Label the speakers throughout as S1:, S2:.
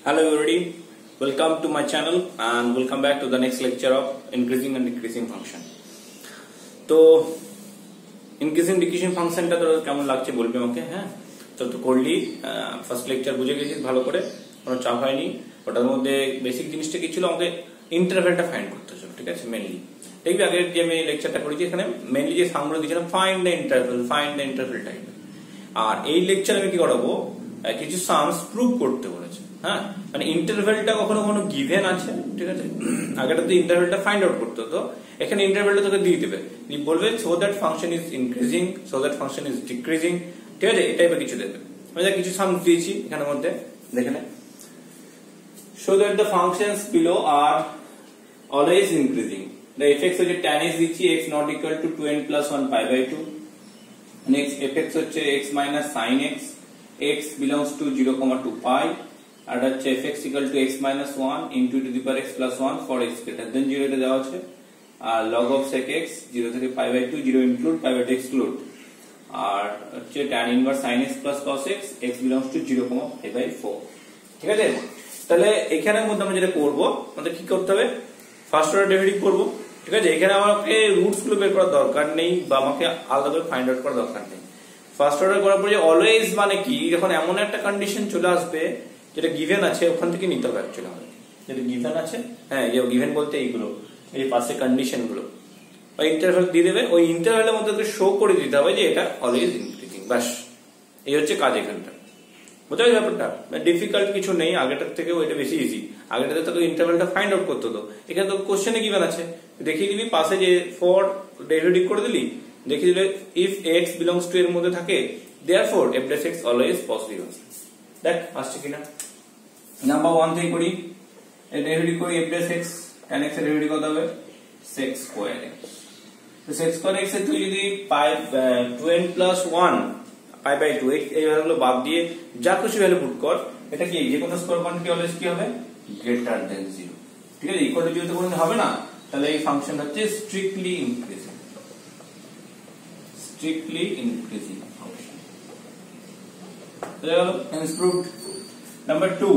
S1: Hello everybody, welcome to my channel and welcome back to the next lecture of increasing and decreasing function. तो increasing decreasing function টা তোর কেমন লাগছে বলবি আমাকে। হ্যাঁ, তো করলি ফার্স্ট লেকচার বুঝে গেছিস ভালো করে, কোনো চাপ হয়নি। ওটার মধ্যে বেসিক জিনিসটা কি ছিল, আমাকে ইন্টারভ্যালটা ফাইন্ড করতে ছিল, ঠিক আছে। মেইনলি দেখবি আগে যে আমি লেকচারটা করেছি এখানে মেইনলি যে সামগুলো দিয়েছিলাম ফাইন্ড দ্য ইন্টারভ্যাল টাইপ। আর এই লেকচার আমি কি করাবো, কিছু সামস প্রুভ করতে বলেছে। হ্যাঁ, মানে ইন্টারভ্যালটা কখনো কখনো গিভেন আছে, ঠিক আছে। আগেটাতে ইন্টারভ্যালটা ফাইন্ড আউট করতে হতো, এখানে ইন্টারভ্যালটা তোকে দিয়ে দেবে, বলবে so that function is increasing, so that function is decreasing, ঠিক আছে। এই টাইপের কিছু দেবে। আমি কিছু সামস দিয়েছি এখানের মধ্যে, দেখে নে। So that the functions below are always increasing. The fx হচ্ছে tan x দিচ্ছি, x not equal to 2n plus 1 pi by 2. Next fx হচ্ছে x minus sin x, x belongs to 0, 2 pi. আর হচ্ছে fx equal to x minus 1 into e to the power x plus 1 for x greater than 0 এটা দেওয়া আছে। আর log of sec x 0 থেকে pi by 2, 0 include, pi by 2 exclude। আর হচ্ছে tan inverse sin x plus cos x, x belongs to 0, pi by 4, ঠিক আছে। তাহলে এখানের মধ্যে আমরা যেটা করব, আমাদের কি করতে হবে, ফার্স্ট অর্ডার ডেরিভেটিভ করব, ঠিক আছে। এখানে আমাকে রুটস গুলো বের করার দরকার নেই বা আমাকে আলাদা করে ফাইন্ড আউট করার দরকার নেই। ফার্স্ট অর্ডার করার পরে অলওয়েজ মানে কি, যখন এমন একটা কন্ডিশন চলে আসবে যেটা গিভেন আছে ওখান থেকে নিতে হবে অ্যাকচুয়ালি আমাদের, যেটা গিভেন আছে। হ্যাঁ, এই গিভেন বলতে এইগুলো, এই পাশে কন্ডিশন গুলো ওই ইন্টারভ্যাল দিয়ে দেবে, ওই ইন্টারভ্যালের মধ্যে শো করে দিতে হবে যে এটা অলওয়েজ ইনক্রিজিং। বাস এই হচ্ছে কাজ এখানটা, বুঝতে পারছি ব্যাপারটা। ডিফিকাল্ট কিছু নেই, আগেটার থেকে ওইটা বেশি ইজি। আগেটাতে তোকে ইন্টারভ্যালটা ফাইন্ড আউট করতে হতো, এখানে তো কোশ্চেনে গিভেন আছে, দেখিয়ে দিবি পাশে যে ফর ডেরিভেটিভ করে দিলি, দেখিয়ে দিলে ইফ x বিলংস টু এর মধ্যে থাকে therefore f dash x always positive আছে। দেখ আসছে কিনা। নাম্বার 1 থেকে করি, এই ডেরিভেটিভ করি f dash x, tan x এর ডেরিভেটিভ কত হবে, sec স্কয়ার x। তো sec স্কয়ার x এর তুই যদি 2n plus 1 pi by 2 এই ভ্যালুগুলো বাদ দিয়ে যা কিছু ভ্যালু পুট কর, এটা কি যে কোনো স্কয়ার কোয়ান্টিটি অলওয়েজ কি হবে, গ্রেটার দেন 0, ঠিক আছে। ইকুয়াল টু 0 তো কোনো হবে না, তাহলে এই ফাংশন হচ্ছে স্ট্রিক্টলি ইনক্রিজিং, ফাংশন। তাহলে হলো হেন্স প্রুভড। নাম্বার 2,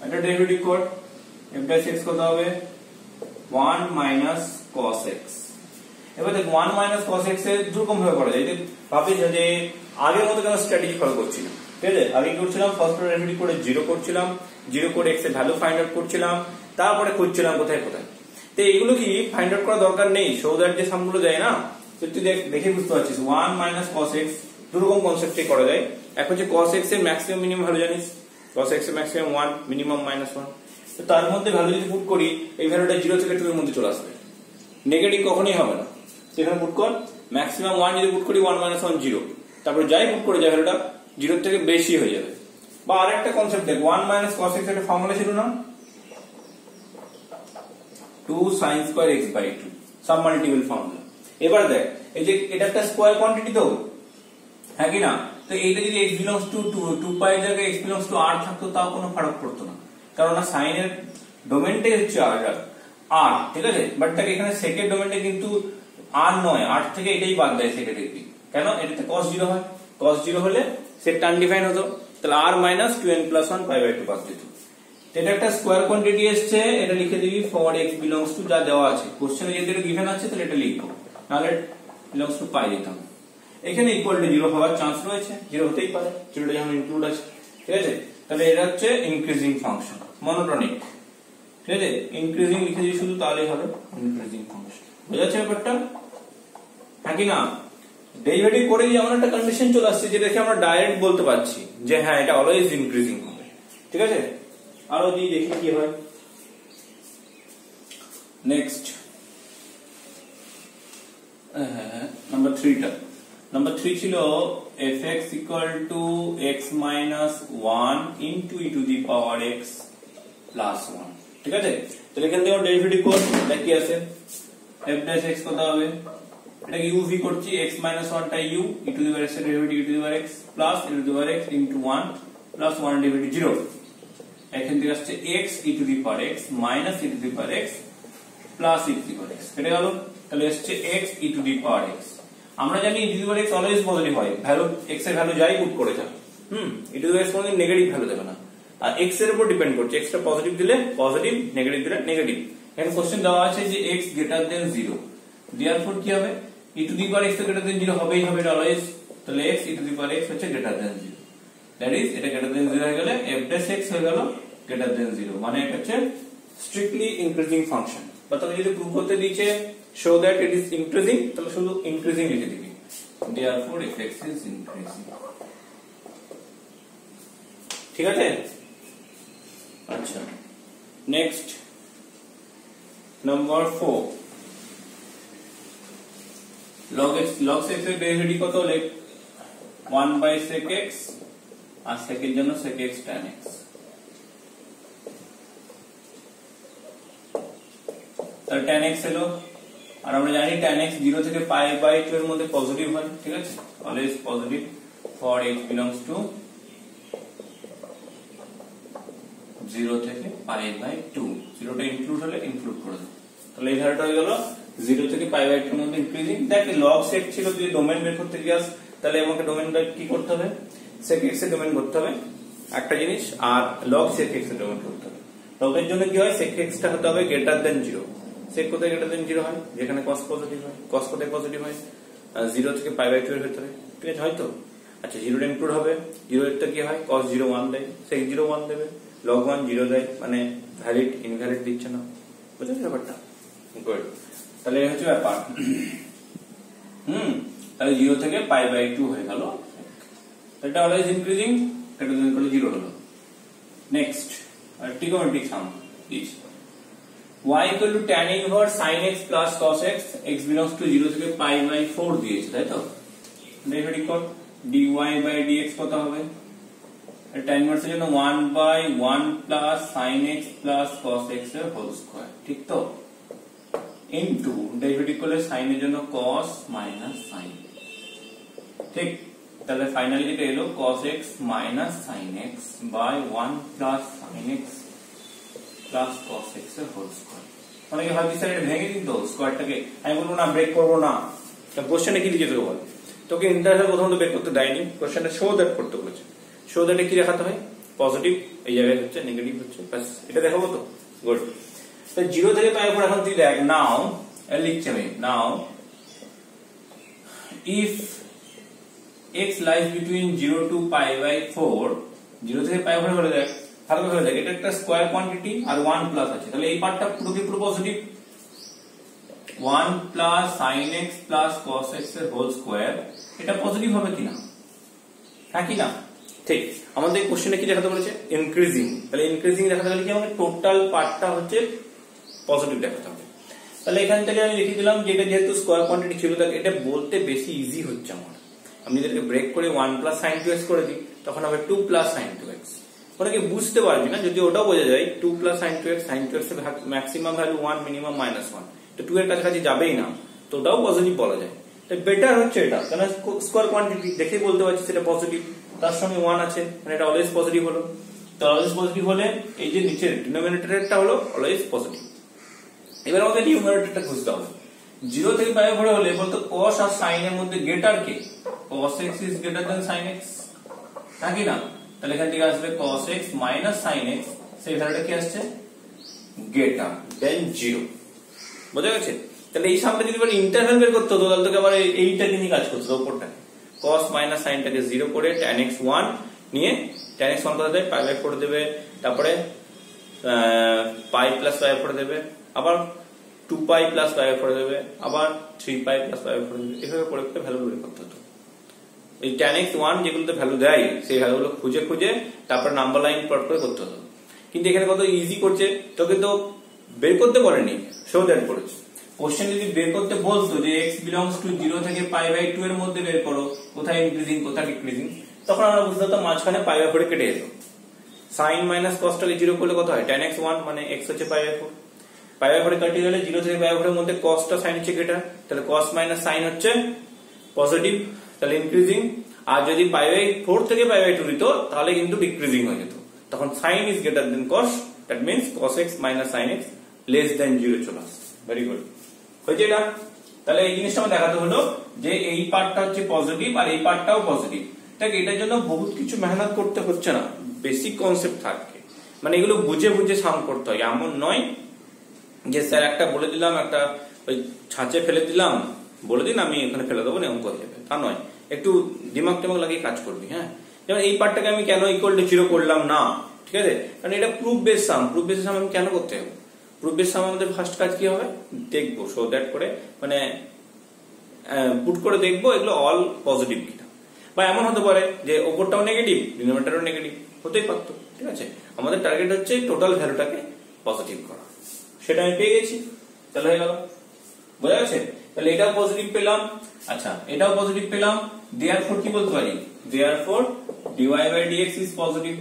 S1: এটা ডেরিভেটিভ কর, f dash x কত হবে, 1 minus cos x। এবার দেখ 1 minus cos x এর দুরকম ভাবে করা যায়। ভাবি যে আগের মতো কেন স্ট্র্যাটেজি ফলো করছি না, ঠিক আছে। আগে কি করছিলাম, ফার্স্ট অর্ডার ডেরিভেটিভ করে 0 করছিলাম, 0 করে x এর ভ্যালু ফাইন্ড আউট করছিলাম, তারপরে খুঁজছিলাম কোথায় কোথায়। তো এইগুলো কি ফাইন্ড আউট করার দরকার নেই, সো দ্যাট যে সামগুলো দেয় না, তো তুই দেখে বুঝতে পারছিস 1 minus cos x দুরকম কনসেপ্টে করা যায়। এক হচ্ছে cos x এর ম্যাক্সিমাম মিনিমাম ভ্যালু জানিস, cos x এর ম্যাক্সিমাম 1, মিনিমাম -1। তো তার মধ্যে ভ্যালু যদি পুট করি, এই ভ্যালুটা 0 থেকে 2 এর মধ্যে চলে আসবে, নেগেটিভ কখনোই হবে না। এখানে পুট কর ম্যাক্সিমাম 1 যদি পুট করি 1 - 1 0, তারপরে যাই পুট করে যায় ভ্যালুটা 0 থেকে বেশি হয়ে যাবে। বা আরেকটা কনসেপ্ট দেখ, 1 minus cos x এর ফর্মুলা ছিল না, 2 sin square x by 2 some multiple formula. এবার দেখ এই যে এটা একটা স্কয়ার কোয়ান্টিটি তো, হ্যাঁ কি না। তো এইটা যদি x belongs to 2 pi এর জায়গায় x belongs to r থাকতো তাও কোনো ফারাক পড়তো না, কারণ না সাইন এর ডোমেনটাই হচ্ছে r, ঠিক আছে। বাট দেখ এখানে সেকেন্ড ডোমেনটা কিন্তু r নয়, r থেকে এটাই বাদ দেয় সেটা দেখবি কেন, এটাতে cos 0 হয়, cos 0 হলে সেটা আনডিফাইন্ড হতো, তাহলে r minus 2n plus 1 pi by 2 বাদ দিত। এটা একটা স্কয়ার কোয়ান্টিটি এসছে, এটা লিখে দিবি for x belongs to যা দেওয়া আছে কোশ্চেনে, যদি এটা গিভেন আছে তাহলে এটা লিখবো, নাহলে belongs to pi দিতাম। এখানে ইকুয়াল টু 0 হওয়ার চান্স রয়েছে, 0 হতেই পারে, 0টা যখন ইনক্লুড আছে, ঠিক আছে। তাহলে এটা হচ্ছে ইনক্রিজিং ফাংশন, মনোটনিক, ঠিক আছে। ইনক্রিজিং লিখে দিই শুধু, তাহলেই হবে ইনক্রিজিং ফাংশন। বুঝা যাচ্ছে ব্যাপারটা, হ্যাঁ কি না। ডেরিভেটিভ করে দিয়ে এমন একটা কন্ডিশন চলে আসছে যে দেখে আমরা ডাইরেক্ট বলতে পারছি যে হ্যাঁ এটা অলওয়েজ ইনক্রিজিং হবে, ঠিক আছে। আরো যদি দেখি কি হয়। নেক্সট নাম্বার 3 ছিল fx equal to x minus 1 into e to the power x plus 1, ঠিক আছে। তাহলে এখান থেকে ডেরিভেটিভ কর, এটা কি আছে, f dash x কত হবে, এটাকে u v করছি, x minus 1 টা u, e to the power x এর derivative e to the power x plus e to the power x into 1 plus 1 derivative 0। এখান থেকে আসছে x e to the power x minus e to the power x plus e to the power x, এটা হলো। তাহলে আসছে x e to the power x। আমরা জানি e to the power x always positive হয়, value x এর value যাই put করে যাও, e to the power x কোনদিন নেগেটিভ ভ্যালু দেবে না। আর এক্স এর উপর ডিপেন্ড করছে, এক্স টা পজিটিভ দিলে পজিটিভ, নেগেটিভ দিলে নেগেটিভ। এখানে কোশ্চেন দেওয়া আছে যে এক্স গ্রেটার দেন 0, দেয়ারফর কি হবে, e to the power x greater than 0 হবেই হবে অলওয়েজ, তাহলে x e to the power x হচ্ছে গ্রেটার দেন 0, দ্যাট ইজ এটা গ্রেটার দেন 0 হয়ে গেলে f ড্যাশ x হয়ে গেল গ্রেটার দেন 0, মানে এটা হচ্ছে স্ট্রিক্টলি ইনক্রিজিং ফাংশন। বা তুমি যদি প্রুভ করতে দিয়েছে show that it is increasing, তাহলে শুধু ইনক্রিজিং লিখে দিবি, দেয়ারফর f(x) ইজ ইনক্রিজিং। ঠিক আছে, আচ্ছা নেক্সট নাম্বার 4, log x এর ডেরিভেটিভ কত হলে 1/sec x, আর sec এর জন্য sec x tan x। তাহলে tan x এলো, আর আমরা জানি tan x 0 থেকে π/2 এর মধ্যে পজিটিভ হয়, ঠিক আছে, always positive for x belongs to 0 থেকে π/2, 0 টা ইনক্লুড হলে ইনক্লুড করে দেব। তাহলে এই ধারাটা হয়ে গেল 0 থেকে π/2 এর মধ্যে ইনক্রিজিং। দেখ log sec ছিল, যদি ডোমেইন বের করতে যাস তাহলে আমাকে ডোমেইনটা কি করতে হবে, sec x এর ডোমেইন করতে হবে একটা জিনিস, আর log sec x এর ডোমেইন করতে হবে। log এর জন্য কি হয়, sec x টা হতে হবে গ্রেটার দেন 0। sec কোথায় গ্রেটার দেন 0 হয়, যেখানে cos পজিটিভ হয়, cos কোথায় পজিটিভ হয় 0 থেকে π/2 এর ভিতরে, ঠিক আছে হয়তো। আচ্ছা 0 টা ইনক্লুড হবে, 0 এর টা কি হয়, cos 0 1 দেয়, sec 0 1 দেবে, log 1 0 দেয়, মানে ভ্যালিড ইনভ্যালিড দিচ্ছে না, বুঝলেন ব্যাপারটা? গুড, তাহলে এই হচ্ছে ব্যাপার। তাহলে 0 থেকে π/2 হয়ে গেল, এটা অলওয়েজ ইনক্রিজিং, এটা যদি করে 0 হলো। Next trigonometric sum is y equal to tan inverse sin x plus cos x, x belongs to 0 থেকে π/4 দিয়েছে, তাই তো? ডেরিভেটিভ কর, dy/dx কত হবে, tan inverse এর জন্য 1/1 plus sin x plus cos x এর হোল স্কয়ার, ঠিক তো, ইনটু ডেরিভেটিভ করলে sin এর জন্য cos minus sin, ঠিক। তাহলে ফাইনালি যেটা এলো cos x minus sin x by 1 plus sin x plus cos x এর হোল স্কয়ার। অনেকে ভাবছি স্যার এটা ভেঙে দিন তো স্কয়ারটাকে, আমি বলবো না ব্রেক করবো না। কোশ্চেনে কি লিখে দেবো বল, তোকে ইন্টারভ্যাল প্রথমত বের করতে দেয়নি, কোশ্চেনটা শো দ্যাট করতে বলেছে। শো দ্যাটে কি দেখাতে হয়, পজিটিভ এই জায়গায় হচ্ছে, নেগেটিভ হচ্ছে, বাস এটা দেখাবো তো। গুড, তো 0 থেকে π/4 এখন তুই দেখ, নাও লিখছি আমি, নাও if x lies between 0 to π/4, 0 থেকে π/4 হলে দেখ ভালো করে দেখ, এটা একটা স্কয়ার কোয়ান্টিটি আর 1 প্লাস আছে, তাহলে এই পার্টটা পুরো positive, 1 plus sin x plus cos x এর হোল স্কয়ার, এটা পজিটিভ হবে কিনা, হ্যাঁ কি না, ঠিক। আমাদের কোশ্চেনে কি দেখাতে বলেছে, ইনক্রিজিং, তাহলে ইনক্রিজিং দেখাতে গেলে কি আমাকে টোটাল পার্টটা হচ্ছে পজিটিভ দেখাতে হবে। তাহলে এখান থেকে আমি লিখে দিলাম যে এটা যেহেতু স্কয়ার কোয়ান্টিটি ছিল, তাহলে এটা বলতে বেশি ইজি হচ্ছে আমার। আমি এদেরকে ব্রেক করে 1 প্লাস sin 2x করে দিই, তখন হবে 2 প্লাস sin 2x। ওটাকে বুঝতে পারবি না, যদি ওটাও বোঝা যায় 2 plus sin 2x, sin 2x এর ম্যাক্সিমাম ভ্যালু 1, মিনিমাম -1, তো 2 এর কাছাকাছি যাবেই না, তো ওটাও পজিটিভ বলা যায়। তাই বেটার হচ্ছে এটা, কারণ স্কয়ার কোয়ান্টিটি দেখে বলতে পারছি সেটা পজিটিভ, তার সঙ্গে 1 আছে, মানে এটা অলওয়েজ পজিটিভ হলো। তো অলওয়েজ পজিটিভ হলে এই যে নিচের ডিনোমিনেটরটা হলো অলওয়েজ পজিটিভ। এবার আমাদের নিউমারেটরটা খুঁজতে হবে। 0 থেকে π/4 হলে বলতো cos আর sin এর মধ্যে greater K, cos x is greater than sin x, নাকি না? তাহলে এখান থেকে আসবে cos x minus sin x, সেই ভ্যালুটা কি আসছে, greater than 0, বুঝা গেছে? তাহলে এই সামনে যদি বলি ইন্টারভ্যাল বের করতে হতো, তাহলে তোকে আবার এইটাকে নিয়ে কাজ করতে হবে, উপরটাকে cos minus sin টাকে 0 করে tan x 1 নিয়ে, tan x 1 কত দেবে, π/4 দেবে, তারপরে π প্লাস π/4 দেবে, আবার 2π প্লাস π/4 দেবে, আবার 3π প্লাস π/4 দেবে, এভাবে করে করে ভ্যালু বের করতে হতো। এই tan x 1 যেগুলোতে ভ্যালু দেয় সেই ভ্যালুগুলো খুঁজে খুঁজে তারপর নাম্বার লাইন প্লট করে করতে হতো। কিন্তু এখানে কত ইজি করছে, তোকে তো বের করতে বলেনি, শো দ্যাট করেছে। কোশ্চেন যদি বের করতে বলতো যে x বিলংস টু 0 থেকে π/2 এর মধ্যে বের করো, কোথায় ইনক্রিজিং কোথায় ডিক্রিজিং, তখন আমরা বুঝতে পারতাম মাঝখানে π/4 কেটে যেত। sin মাইনাস cos টাকে 0 করলে কত হয়, tan x 1 মানে x হচ্ছে π/4, π/4 কেটে গেলে 0 থেকে π/4 এর মধ্যে cos টা sin হচ্ছে গ্রেটার, তাহলে cos মাইনাস sin হচ্ছে পজিটিভ, তাহলে ইনক্রিজিং। আর যদি π/4 থেকে π/2 দিত তাহলে কিন্তু ডিক্রিজিং হয়ে যেত, তখন sin is greater than cos, that means cos x minus sin x less than 0 চলে আসছে। ভেরি গুড, হয়েছে এটা। তাহলে এই জিনিসটা আমার দেখাতে হলো যে এই পার্টটা হচ্ছে পজিটিভ আর এই পার্টটাও পজিটিভ, ঠিক। এটার জন্য বহুত কিছু মেহনত করতে হচ্ছে না, বেসিক কনসেপ্ট থাকে। মানে এগুলো বুঝে বুঝে সাম করতে হয়, এমন নয় যে স্যার একটা বলে দিলাম, একটা ওই ছাঁচে ফেলে দিলাম, বলে দিন আমি এখানে ফেলে দেবো অঙ্ক হয়ে যাবে, তা নয়। একটু দিমাগ টিমাগ লাগিয়ে কাজ করবি। হ্যাঁ, যেমন এই পার্টটাকে আমি কেন ইকুয়াল টু 0 করলাম না, ঠিক আছে, কারণ এটা প্রুফ বেস সাম। প্রুফ বেস সাম আমি কেন করতে হবে? প্রুফ বেস সাম আমাদের ফার্স্ট কাজ কি হবে, দেখবো সো দ্যাট করে, মানে পুট করে দেখবো এগুলো অল পজিটিভ কিনা। বা এমন হতে পারে যে ওপরটাও নেগেটিভ, ডিনোমিনেটরও নেগেটিভ, হতেই পারতো। ঠিক আছে, আমাদের টার্গেট হচ্ছে টোটাল ভ্যালুটাকে পজিটিভ করা, সেটা আমি পেয়ে গেছি, তাহলে হয়ে গেল। বোঝা গেছে? তাহলে এটাও পজিটিভ পেলাম, আচ্ছা এটাও পজিটিভ পেলাম, দেয়ারফর কি বলতে পারি, therefore dy by dx is positive।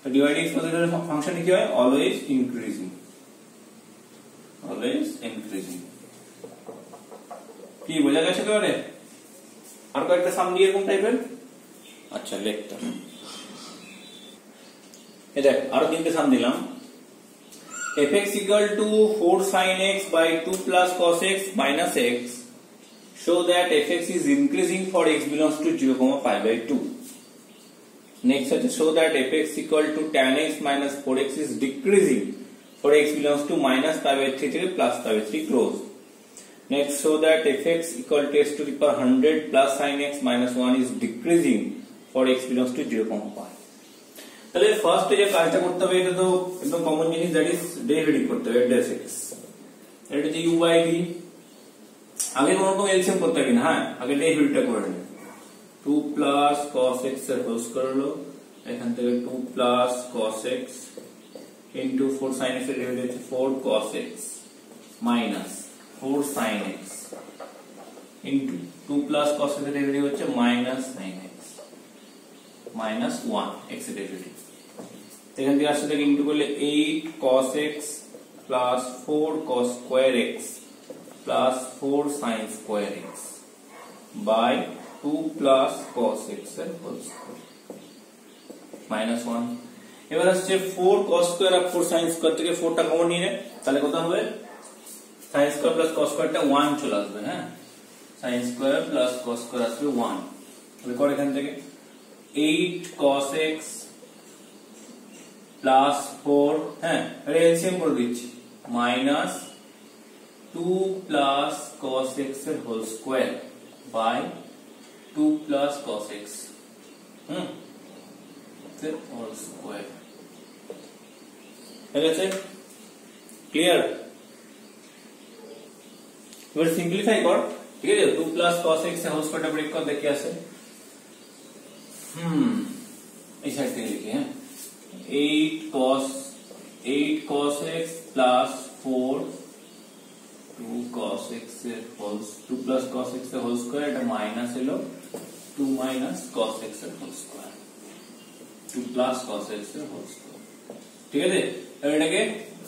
S1: তো dy by dx পজিটিভ ফাংশনে কি হয়, অলওয়েজ ইনক্রিজিং, অলওয়েজ ইনক্রিজিং। কি বোঝা গেছে এবারে? আর কয়েকটা সাম দিয়ে এরকম টাইপের, আচ্ছা লিখতাম, এই দেখ আরো তিনটে সাম দিলাম। fx equal to 4 sin x by 2 plus cos x minus x, show that fx is increasing for x belongs to 0, pi by 2. Next is show that fx equal to tan x minus 4x is decreasing for x belongs to minus pi by 3 থেকে plus pi by 3 close. Next show that fx equal to x to the power 100 plus sin x minus 1 is decreasing for x belongs to 0, pi. তাহলে first যে কাজটা করতে হবে, এটা তো একদম common জিনিস, দ্যাট ইজ ডেরিভেটিভ করতে হবে ডেস এক্স। এটা যে ইউ বাই ভি, আগে কোনো রকম এলসিএম করতে হবে না, হ্যাঁ আগে ডেরিভেটিভটা করে নেবে। 2 প্লাস cos x এর হোল স্কয়ার হলো, এখান থেকে 2 plus cos x into 4 sin x এর ডেরিভেটিভ হচ্ছে 4 cos x minus 4 sin x into 2 plus cos x এর ডেরিভেটিভ হচ্ছে minus sin x minus 1 x এর ডেরিভেটিভ। এখান থেকে আসলে ইনটু করলে 8 cos x plus 4 cos square x plus 4 sin square x by 2 plus cos x এর whole square minus 1। এবার আসছে 4 cos square আর 4 sin square থেকে 4 টা কমন নিয়ে নে, তাহলে কত হবে, sin square plus cos square টা 1 চলে আসবে। হ্যাঁ, sin square plus cos square আসবে 1। তাহলে কর এখান থেকে 8 cos x প্লাস 4, হ্যাঁ এলসিএম করে দিচ্ছি, মাইনাস 2 প্লাস cos x এর whole square by 2 plus cos x এর হোল স্কয়ার। ঠিক আছে, ক্লিয়ার? এবার সিম্পলিফাই কর, ঠিক আছে, 2 প্লাস cos x এর হোল স্কয়ারটা ব্রেক কর, দেখি আসে। এই সাইড থেকে লিখি, হ্যাঁ 8 cos x plus 4 2 cos x এর হোল 2 প্লাস cos x এর হোল স্কয়ার, এটা মাইনাস হলো 2 মাইনাস cos x এর whole square, 2 plus cos x এর হোল স্কয়ার। ঠিক আছে, এবার এটাকে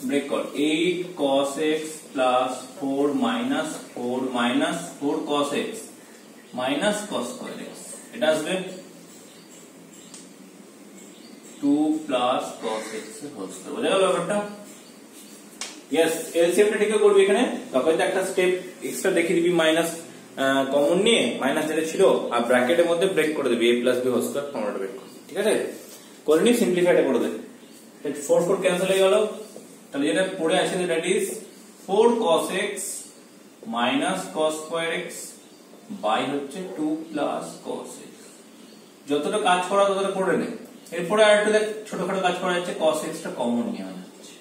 S1: ব্রেক কর, 8 cos x plus 4 minus 4 minus 4 cos x minus cos square x, এটা আসবে 2 প্লাস cos x এর হোল স্কয়ার। বুঝা গেল ব্যাপারটা? यस, এলসিএমটা ঠিক করবি এখানে, তারপরে একটা স্টেপ এক্সট্রা দেখিয়ে দিবি, মাইনাস কমন নিয়ে মাইনাস যেটা ছিল আর ব্র্যাকেটের মধ্যে ব্রেক করে দিবি, a plus b whole square ফর্মুলাটা ব্রেক কর। ঠিক আছে, করে নি, সিম্পলিফাইটা করে দে, 4 4 ক্যান্সেল হয়ে গেল। তাহলে যেটা পড়ে আছে that is 4 cos x minus cos square x by হচ্ছে 2 প্লাস cos x। যতটা কাজ করা ততটা করে নে। এরপরে আরেকটু দেখ ছোটখাটো কাজ করা যাচ্ছে, cos x টা কমন নিয়ে যাচ্ছে,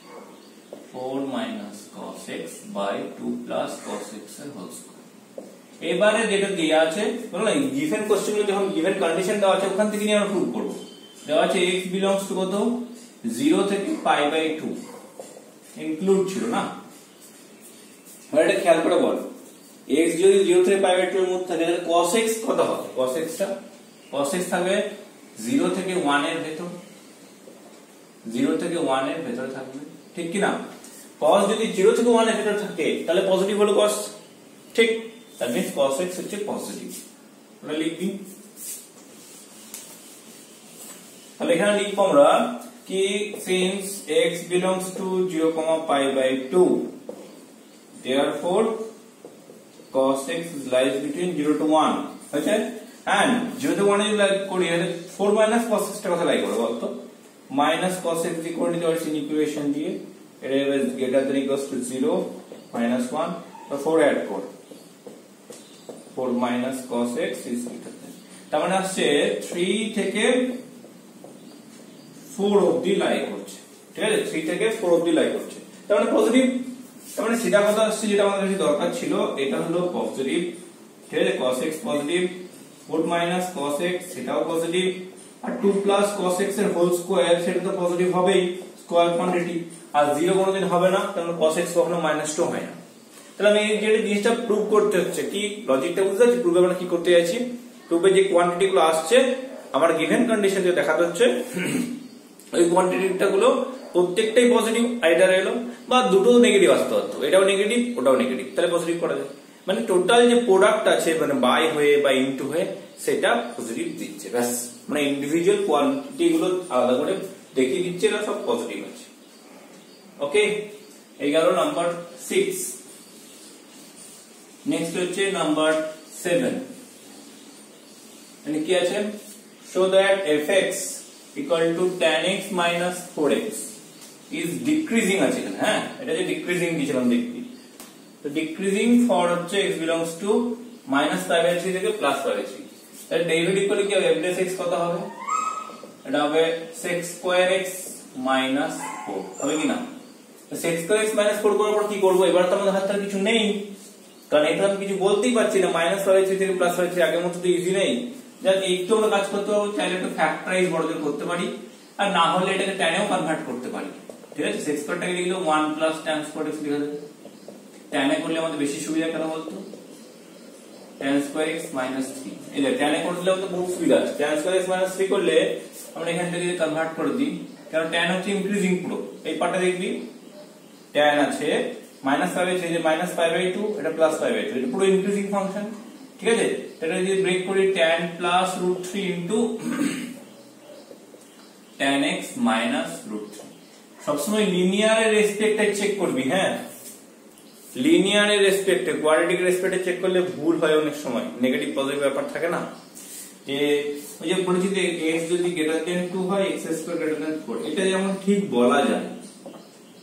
S1: 4 minus cos x by 2 plus cos x এর হোল স্কয়ার। এবারে যেটা দেয়া আছে, বলো না গিভেন কোশ্চেনগুলো যখন গিভেন কন্ডিশন দেওয়া আছে ওখান থেকে নিয়ে আমরা প্রুভ করব। দেওয়া আছে x বিলংস টু কত, 0 থেকে পাই বাই 2 ইনক্লুড ছিল না। এবার এটা খেয়াল করে বল, x যদি 0 থেকে পাই বাই 2 এর মধ্যে থাকে তাহলে cos x কত হবে, cos x থাকবে 0 থেকে 1 এর ভেতর, 0 থেকে 1 এর ভেতর থাকবে, ঠিক কি না? cos যদি 0 থেকে 1 এর ভেতর থাকে তাহলে পজিটিভ হলো cos, ঠিক, দ্যাট মিন্স cos x হচ্ছে পজিটিভ। আমরা লিখবি, তাহলে এখানে লিখব আমরা কি, since x belongs to 0, pi by 2 therefore cos x lies between 0 to 1, হয়েছে? and 0 to 1 এ লাইক করি, 4 minus cos x টা কথা লাইক করব বলতো, মাইনাস cos x দিয়ে করে নিতে পারছি ইকুয়েশন দিয়ে, এটা হবে greater than equals to 0 minus 1, তো 4 অ্যাড কর, 4 minus cos x is greater than, তার মানে আসছে 3 থেকে 4 অবধি লাই করছে, ঠিক আছে, 3 থেকে 4 অবধি লাই করছে, তার মানে পজিটিভ, তার মানে সেটা কথা আসছে যেটা আমাদের কাছে দরকার ছিল, এটা হলো পজিটিভ, ঠিক আছে, cos x positive, 4 minus cos x সেটাও পজিটিভ, আর 2 প্লাস cos x এর হোল স্কয়ার সেটা তো পজিটিভ হবেই, স্কয়ার কোয়ান্টিটি, আর 0 কোনোদিন হবে না, কারণ cos x কখনো -2 হয় না। তাহলে আমি এই যে জিনিসটা প্রুভ করতে হচ্ছে, কি লজিকটা বুঝতে পারছি, প্রুভে আমরা কি করতে যাচ্ছি, প্রুভে যে কোয়ান্টিটি গুলো আসছে আমার গিভেন কন্ডিশন দিয়ে দেখাতে হচ্ছে ওই কোয়ান্টিটিটা গুলো প্রত্যেকটাই পজিটিভ, আইডার এলো বা দুটো নেগেটিভ আসতে হতো, এটাও নেগেটিভ ওটাও নেগেটিভ, তাহলে পজিটিভ করা যায়, মানে টোটাল যে প্রোডাক্ট আছে মানে বাই হয়ে বা ইনটু হয়ে সেটা পজিটিভ দিচ্ছে, ব্যাস, মানে ইন্ডিভিজুয়াল কোয়ান্টিটি গুলো আলাদা করে দেখিয়ে দিচ্ছে, এরা সব পজিটিভ আছে। ওকে, এই গেল নাম্বার 6। নেক্সট হচ্ছে নাম্বার 7, মানে কি আছে, show that fx equal to tan x minus 4x is decreasing আছে এখানে, হ্যাঁ এটা যে ডিক্রিজিং দিয়েছিলাম দেখবি, তো ডিক্রিজিং ফর হচ্ছে x belongs to -π/3 থেকে +π/3, তাহলে ডেরিভেটিভ করলে কি হবে, f(x) কত হবে, এটা হবে sec square x minus 4 হবে কি না, তো sec square x minus 4 করার পর কি করব, এবার তো আমাদের হাতে কিছু নেই, কারণ এটা আমি কিছু বলতেই পারছি না, -π/3 থেকে +π/3 আগের মতো তো ইজি নেই, যাক একটু আমরা কাজ করতে পারবো, চাইলে একটু ফ্যাক্টরাইজ বড়দের করতে পারি, আর না হলে এটাকে ট্যানেও কনভার্ট করতে পারি, ঠিক আছে, sec square-টাকে লিখলে 1 plus tan square x লিখা যাবে, ট্যানে করলে আমাদের বেশি সুবিধা কেন বলতো, tan square x minus 3, এই যে ট্যানে করলে আমাদের বহুত সুবিধা আছে, tan square x minus 3 করলে আমরা এখান থেকে যদি কনভার্ট করে দিই, কারণ tan হচ্ছে ইনক্রিজিং পুরো, এই পার্টটা দেখবি tan আছে -π/3 যে -π/2, এটা +π/2, এটা পুরো ইনক্রিজিং ফাংশন, ঠিক আছে, এটা যদি ব্রেক করি tan plus √3 into tan x minus √3, সবসময় লিনিয়ারের রেসপেক্টে চেক করবি, হ্যাঁ লিনিয়ারের রেসপেক্টে, কোয়াড্রেটিক রেসপেক্টে চেক করলে ভুল হয় অনেক সময়, নেগেটিভ পজিটিভ ব্যাপার থাকে না, যে ওই যে বলেছি যে x যদি গ্রেটার দ্যান 2 হয় x² গ্রেটার দ্যান 4, এটা যেমন ঠিক বলা যায়,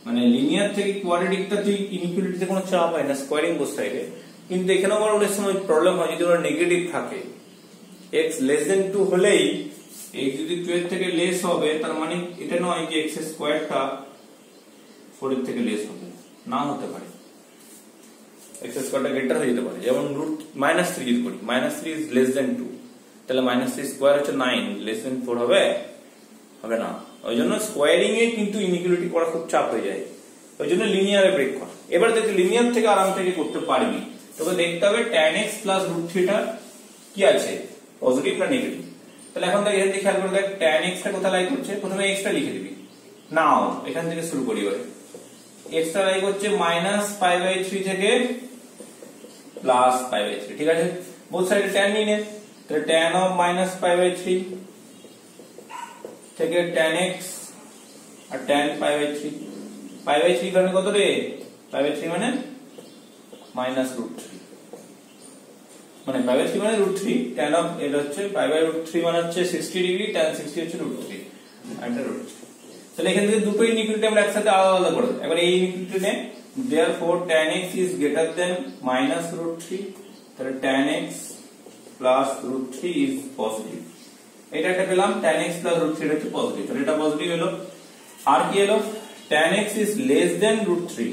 S1: মানে লিনিয়ার থেকে কোয়াড্রেটিকটা তুই ইনইকুয়ালিটিতে কোনো চাপ হয় না, স্কোয়ারিং বোথ সাইডে, কিন্তু এখানে আমার অনেক সময় প্রবলেম হয় যদি ওরা নেগেটিভ থাকে, x লেস দেন 2 হলেই, x যদি 2 এর থেকে লেস হবে তার মানে এটা নয় যে x স্কয়ারটা 4 এর থেকে লেস হবে, না হতে পারে, x স্কয়ারটা গ্রেটার হয়ে যেতে পারে, যেমন -3 যদি করি, -3 ইজ লেস দেন 2, তাহলে -3 স্কয়ার হচ্ছে 9, লেস দেন 4 হবে, হবে না, ওই জন্য স্কোয়ারিং এ কিন্তু ইনইকুয়ালিটি করা খুব চাপ হয়ে যায়, ওই জন্য লিনিয়ারে ব্রেক কর, এবার দেখি লিনিয়ার থেকে আরাম থেকে করতে পারবি, তোকে দেখতে হবে tan x plus √3 টা কি আছে, পজিটিভ না নেগেটিভ, তাহলে এখন দেখ এখান থেকে খেয়াল করে দেখ tan x টা কোথায় লাই করছে, প্রথমে x টা লিখে দিবি, নাও এখান থেকে শুরু করি, এবারে x টা লাই করছে -π/3 থেকে +π/3, ঠিক আছে, বোথ সাইডে tan নিয়ে নে, তাহলে tan of -π/3 থেকে tan x আর tan π/3, π/3 মানে কত রে, π/3 মানে -√3, মানে π/3 মানে √3, tan of এটা হচ্ছে π/√3 মানে হচ্ছে 60 ডিগ্রি, tan 60 হচ্ছে √3, আর এটা √3, তাহলে এখান থেকে দুটো ইনইকুয়ালিটি আমরা একসাথে আলাদা আলাদা করে দেব, এবার এই ইনইকুয়ালিটি নে, therefore tan x is greater than -√3, তাহলে tan x plus √3 is positive, এটা একটা পেলাম, tan x plus √3 এটা হচ্ছে পজিটিভ, তাহলে এটা পজিটিভ হলো, আর কি হলো, tan x is less than √3,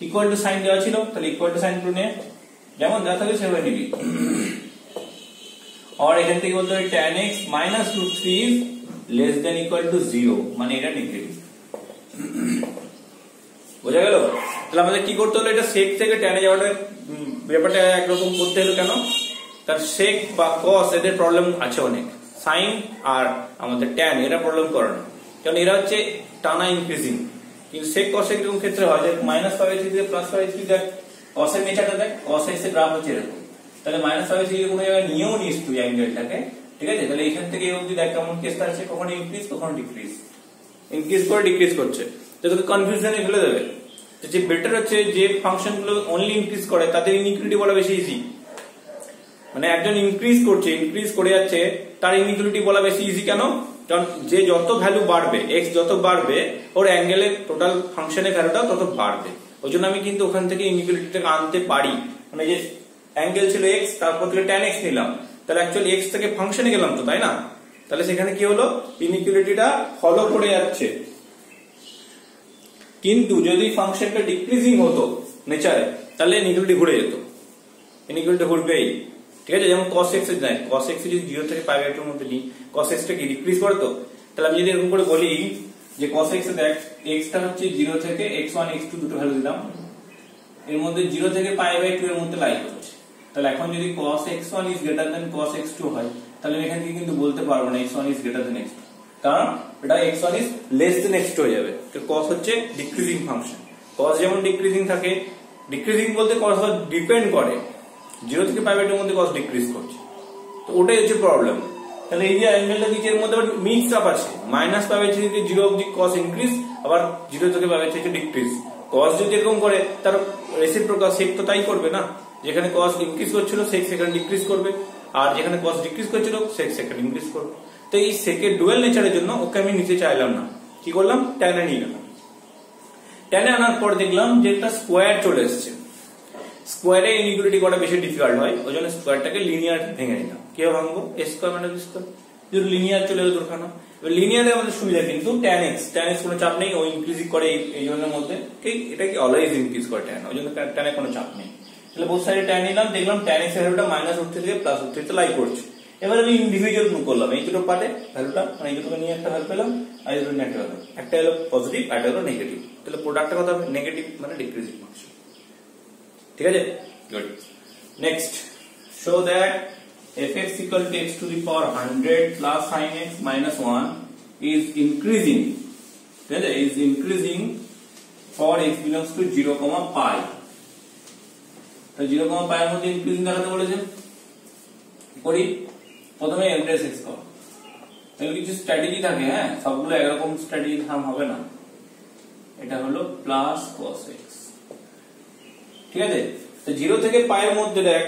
S1: equal to sign দেওয়া ছিল, তাহলে ইকুয়াল টু সাইন টু নে, যেমন যা থাকে সেভাবে নিবি, আর এখান থেকে বলতে হবে tan x minus √3 is less than equal to 0, মানে এটা নেগেটিভ, বোঝা গেল, তাহলে আমাদের কি করতে হলো, এটা sec থেকে tan এ যাওয়াটা ব্যাপারটা একরকম করতে হলো, কেন, কারণ sec বা cos এদের প্রবলেম আছে অনেক, সাইন আর আমাদের tan এরা প্রবলেম করে না, কারণ এরা হচ্ছে টানা ইনক্রিজিং, কিন্তু sec cos এরকম ক্ষেত্রে হয় যে -π/3 থেকে +π/3, দেখ cos এর নেচারটা দেখ, cos x এর গ্রাফ হচ্ছে এরকম, তাহলে -π/3 এর কোনো জায়গায় নিয়েও নিস তুই অ্যাঙ্গেলটাকে, ঠিক আছে, তাহলে এখান থেকে এই অবধি দেখ কেমন কেসটা আছে, কখনো ইনক্রিজ কখনো ডিক্রিজ, ইনক্রিজ করে ডিক্রিজ করছে, তো তোকে কনফিউশনে ফেলে দেবে, তো যে বেটার হচ্ছে যে ফাংশনগুলো অনলি ইনক্রিজ করে তাদের ইনইকুয়ালিটি বলা বেশি ইজি, মানে একজন ইনক্রিজ করছে, ইনক্রিজ করে যাচ্ছে, তার ইনইকুয়ালিটি বলা বেশি ইজি, কেন, কারণ যে যত ভ্যালু বাড়বে, এক্স যত বাড়বে ওর অ্যাঙ্গেলের টোটাল ফাংশনের ভ্যালুটা তত বাড়বে। ওই জন্য আমি কিন্তু ওখান থেকে ইনইকুয়ালিটিটাকে আনতে পারি, মানে যে অ্যাঙ্গেল ছিল এক্স, তারপর থেকে tan x নিলাম, তাহলে অ্যাকচুয়ালি এক্স থেকে ফাংশনে গেলাম তো, তাই না? তাহলে সেখানে কি হলো, ইনইকুয়ালিটিটা ফলো করে যাচ্ছে। কিন্তু যদি ফাংশনটা ডিক্রিজিং হতো নেচারে, তাহলে ইনইকুয়ালিটি ঘুরে যেত, ইনইকুয়ালিটি ঘুরবেই। ঠিক আছে, যেমন cos x এর যায়, cos x যদি 0 থেকে π/2 এর মধ্যে নিই, cos x টা কি ডিক্রিজ করে তো? তাহলে আমি যদি এরকম করে বলি যে cos x এ দেখ x টা হচ্ছে 0 থেকে x1 x2 দুটো ভ্যালু দিলাম, এর মধ্যে 0 থেকে π/2 এর মধ্যে লাই করছে, তাহলে এখন যদি cos x1 is greater than cos x2 হয়, তাহলে আমি এখান থেকে কিন্তু বলতে পারবো না x1 is greater than x2, কারণ এটা x1 is less than x2 হয়ে যাবে। তো cos হচ্ছে ডিক্রিজিং ফাংশন, cos যেমন ডিক্রিজিং থাকে, ডিক্রিজিং বলতে cos ডিপেন্ড করে 0 থেকে π/2 এর মধ্যে cos ডিক্রিজ করছে, তো ওটাই হচ্ছে প্রবলেম। তাহলে এই যে অ্যাঙ্গেলটা দিচ্ছে এর মধ্যে আবার মিক্স আপ আছে, -π/3 থেকে 0 অবধি cos ইনক্রিজ, আবার 0 থেকে π/3 থেকে ডিক্রিজ। cos যদি এরকম করে তার রেসিপ্রোকাল সেক তো তাই করবে না, যেখানে cos ইনক্রিজ করছিল সেক সেখানে ডিক্রিজ করবে, আর যেখানে cos ডিক্রিজ করছিল সেক সেখানে ইনক্রিজ করবে। তো এই সেকের ডুয়াল নেচারের জন্য ওকে আমি নিতে চাইলাম না, কি করলাম, tan এ নিয়ে গেলাম। tan এ আনার পর দেখলাম যে একটা স্কোয়ার চলে এসেছে, স্কোয়ারে ইনইকুয়ালিটি করা বেশি ডিফিকাল্ট হয়, ওই জন্য স্কোয়ারটাকে লিনিয়ার ভেঙে নিলাম। কিভাবে ভাঙবো, a square minus b square, যদি লিনিয়ার চলে এলো দরকার না। এবার লিনিয়ারে আমাদের সুবিধা কিন্তু tan x কোনো চাপ নেই, ও ইনক্রিজ করে এই জনের মধ্যে, ঠিক এটা কি অলওয়েজ ইনক্রিজ করে tan, ওই জন্য tan এ কোনো চাপ নেই। তাহলে বোথ সাইডে tan নিলাম, দেখলাম tan x এর ভ্যালুটা -√3 থেকে +√3 তে লাই করছে। এবার আমি ইন্ডিভিজুয়াল প্রুভ করলাম, এই দুটো পার্টে ভ্যালুটা, মানে এই দুটোকে নিয়ে একটা ভ্যালু পেলাম, আর এই দুটো নিয়ে একটা ভ্যালু, একটা হলো পজিটিভ আর একটা হলো নেগেটিভ, তাহলে প্রোডাক্টটা কত হবে, নেগেটিভ মানে ডিক্রিজিং ফাংশন। ঠিক আছে, good. Next, show that fx equal to x to the power 100 plus sin x minus 1 is increasing, ঠিক আছে, is increasing for x belongs to 0, π। তো 0, π এর মধ্যে ইনক্রিজিং দেখাতে বলেছে, করি প্রথমে এমডেস এক্স করো। তাহলে কিছু স্ট্র্যাটেজি থাকে, হ্যাঁ, সবগুলো একরকম স্ট্র্যাটেজি থাম হবে না। এটা হলো প্লাস cos x, ঠিক আছে। তো 0 থেকে π এর মধ্যে দেখ,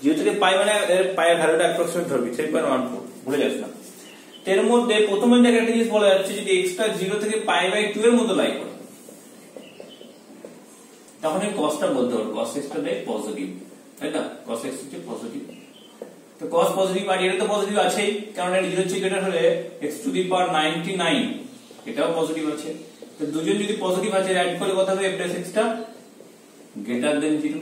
S1: 0 থেকে π মানে π এর ভ্যালুটা অ্যাপ্রক্সিমেট ধরবি 3.14, ভুলে যাস না। এর মধ্যে প্রথমে দেখ একটা জিনিস বলা যাচ্ছে, যদি x টা 0 থেকে π/2 এর মধ্যে লাই করে, তখন এই cosটা বলতে হবে cos x টা দেখ পজিটিভ, তাই না, cos x হচ্ছে পজিটিভ। তো cos পজিটিভ আর এটা তো পজিটিভ আছেই, কারণ এটা 0 থেকে গ্রেটার হলে x টু দি পাওয়ার 99 এটাও পজিটিভ আছে। তো দুজন যদি পজিটিভ আছে, অ্যাড করলে কত হবে, f x টা গ্রেটার দেন 0।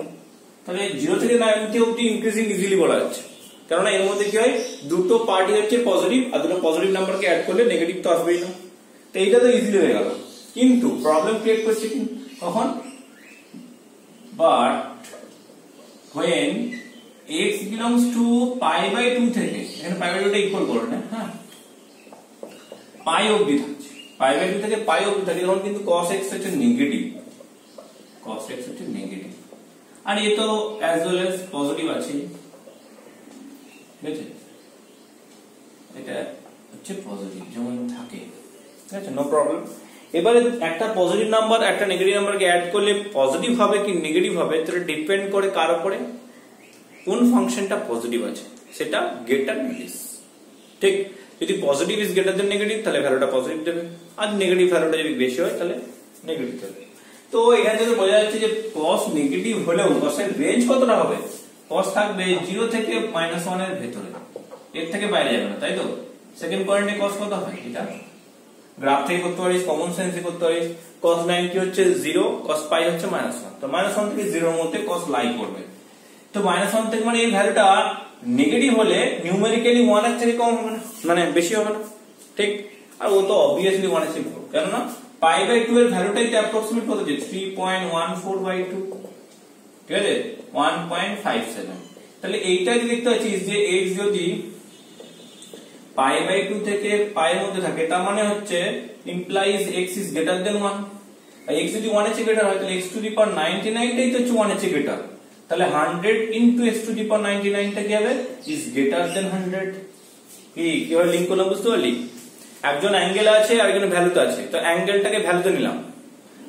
S1: তাহলে 0 থেকে 90 অবধি ইনক্রিজিং ইজিলি বলা যাচ্ছে, কারণ এর মধ্যে কি হয়, দুটো পার্টি হচ্ছে পজিটিভ, আর দুটো পজিটিভ নাম্বারকে অ্যাড করলে নেগেটিভ তো আসবেই না। তো এইটা তো ইজিলি হয়ে গেল, কিন্তু প্রবলেম ক্রিয়েট করছে কখন, but when x belongs to π/2 থেকে, এখানে π/2 টা ইকুয়াল করো না, হ্যাঁ, π অবধি থাকছে, π/2 থেকে π অবধি থাকে, তখন কিন্তু cos x হচ্ছে নেগেটিভ, cos x হচ্ছে নেগেটিভ, আর এ তো অ্যাজ ওয়েল অ্যাজ পজিটিভ আছে, ঠিক আছে, এটা হচ্ছে পজিটিভ যেমন থাকে, ঠিক আছে, নো প্রবলেম। এবারে একটা পজিটিভ নাম্বার একটা নেগেটিভ নাম্বারকে অ্যাড করলে পজিটিভ হবে কি নেগেটিভ হবে, তো ডিপেন্ড করে কার উপরে, কোন ফাংশনটা পজিটিভ আছে সেটা গ্রেটার নেগেটিভ, ঠিক। যদি positive is greater then negative তাহলে ভ্যালুটা পজিটিভ দেবে, আর নেগেটিভ ভ্যালুটা যদি বেশি হয় তাহলে নেগেটিভ দেবে। তো এখান থেকে বোঝা যাচ্ছে যে cos নেগেটিভ হলেও cos এর রেঞ্জ কতটা হবে, cos থাকবে 0 থেকে -1 এর ভেতরে, এর থেকে বাইরে যাবে না, তাই তো। সেকেন্ড পয়েন্টে cos কত হয়, এটা গ্রাফ থেকে করতে পারিস, কমন সেন্সে করতে পারিস। cos 90 হচ্ছে 0, cos π হচ্ছে -1, তো -1 থেকে 0 এর মধ্যে cos লাই করবে। তো -1 থেকে মানে এই ভ্যালুটা নেগেটিভ হলে নিউমেরিক্যালি 1 এর থেকে কম হবে না, মানে বেশি হবে না, ঠিক। আর ও তো অবভিয়াসলি 1 এর থেকে বড়, কেননা π/2 এর ভ্যালুটাই তো অ্যাপ্রক্সিমেট কত যে 3.14/2, ঠিক আছে, 1.57। তাহলে এইটাই দেখতে পাচ্ছিস যে x যদি π/2 থেকে π এর মধ্যে থাকে, তার মানে হচ্ছে implies x is greater than 1। আর x যদি 1 এর চেয়ে গ্রেটার হয়, তাহলে x টু দি পাওয়ার 99 টাই তো হচ্ছে 1 এর চেয়ে গ্রেটার, তাহলে 100 ইনটু x টু দি পাওয়ার 99 টা কি হবে, ইজ গ্রেটার দেন 100। কি কিভাবে লিংক করলাম বুঝতে পারলি, একজন অ্যাঙ্গেল আছে আর একজন ভ্যালুতে আছে, তো অ্যাঙ্গেলটাকে ভ্যালুতে নিলাম,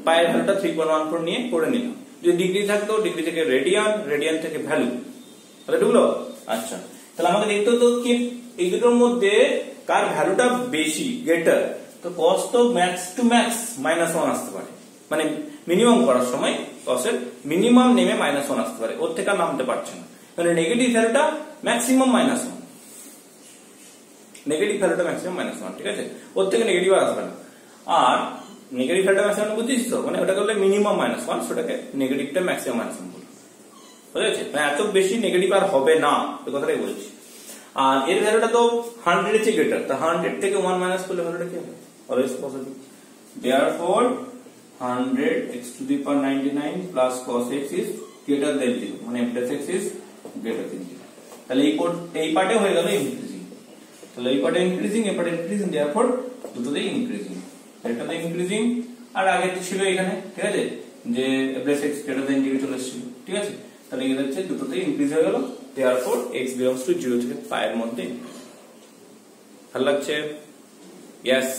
S1: পায়ের ভ্যালুটা 3.14 নিয়ে করে নিলাম, যদি ডিগ্রি থাকতো ডিগ্রি থেকে রেডিয়ান, রেডিয়ান থেকে ভ্যালু, তাহলে ঢুকলো। আচ্ছা, তাহলে আমাকে দেখতে হতো কি এই দুটোর মধ্যে কার ভ্যালুটা বেশি গ্রেটার, তো কস তো ম্যাক্স টু ম্যাক্স -1 আসতে পারে, মানে মিনিমাম করার সময় কসের মিনিমাম নেমে -1 আসতে পারে, ওর থেকে আর নামতে পারছে না, মানে নেগেটিভ ভ্যালুটা ম্যাক্সিমাম -1, নেগেটিভ ভ্যালুটা ম্যাক্সিমাম -1, ঠিক আছে, ওর থেকে নেগেটিভ আসবে না। আর নেগেটিভ ভ্যালুটা ম্যাক্সিমাম বুঝছিস তো, মানে ওটাকে বলে মিনিমাম -1, সেটাকে নেগেটিভটা ম্যাক্সিমাম -1 বলে, বুঝা যাচ্ছে, মানে এত বেশি নেগেটিভ আর হবে না, ওই কথাটাই বলছি। আর এর ভ্যালুটা তো 100 এর চেয়ে গ্রেটার, তা 100 থেকে 1 মাইনাস করলে ভ্যালুটা কি হবে, always positive. Therefore 100x⁻99 plus cos x is greater than 0, মানে f x is greater than 0। তাহলে এই পার্টে হয়ে গেল ইনক্রিজিং, তাহলে এই পার্টে ইনক্রিজিং, এই পার্টে ইনক্রিজিং, দেয়ারফর দুটোতেই ইনক্রিজিং, এটাতে ইনক্রিজিং, আর আগে ছিল এখানে, ঠিক আছে, যে f x greater than 0 চলে এসেছিল, ঠিক আছে, তাহলে এটা হচ্ছে দুটোতেই ইনক্রিজ হয়ে গেল, দেয়ারফর x belongs to 0 থেকে π এর মধ্যে। ভালো লাগছে? Yes,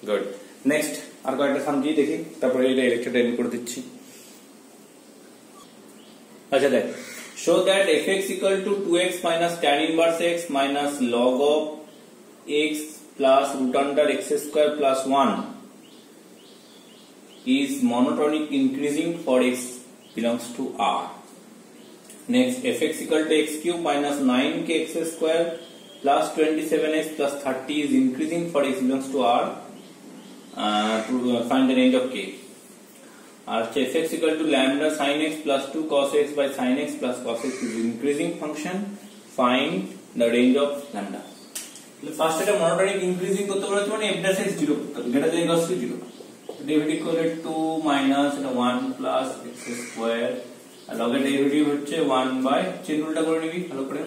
S1: good. নেক্সট আর কয়েকটা সাম দিয়ে দেখি, তারপরে এটা লেকচারটা এন্ড করে দিচ্ছি। আচ্ছা দেখ, show that f(x) equal to 2x minus tan inverse x minus log of x plus root under x square plus 1 is monotonic increasing for x belongs to R. Next, f(x) equal to x cube minus 9k x square plus 27x plus 30 is increasing for x belongs to R. To find the range of k. f(x) equal to lambda sin x plus 2 cos x by sin x plus cos x is increasing function. Find the range of lambda. First এটা monotonic increasing করতে বলেছে, মানে f dash x 0 greater than equals to 0. Derivative করলে 2 minus 1 plus x square, আর লগের derivative হচ্ছে 1 by, chain রুলটা করে নিবি ভালো করে,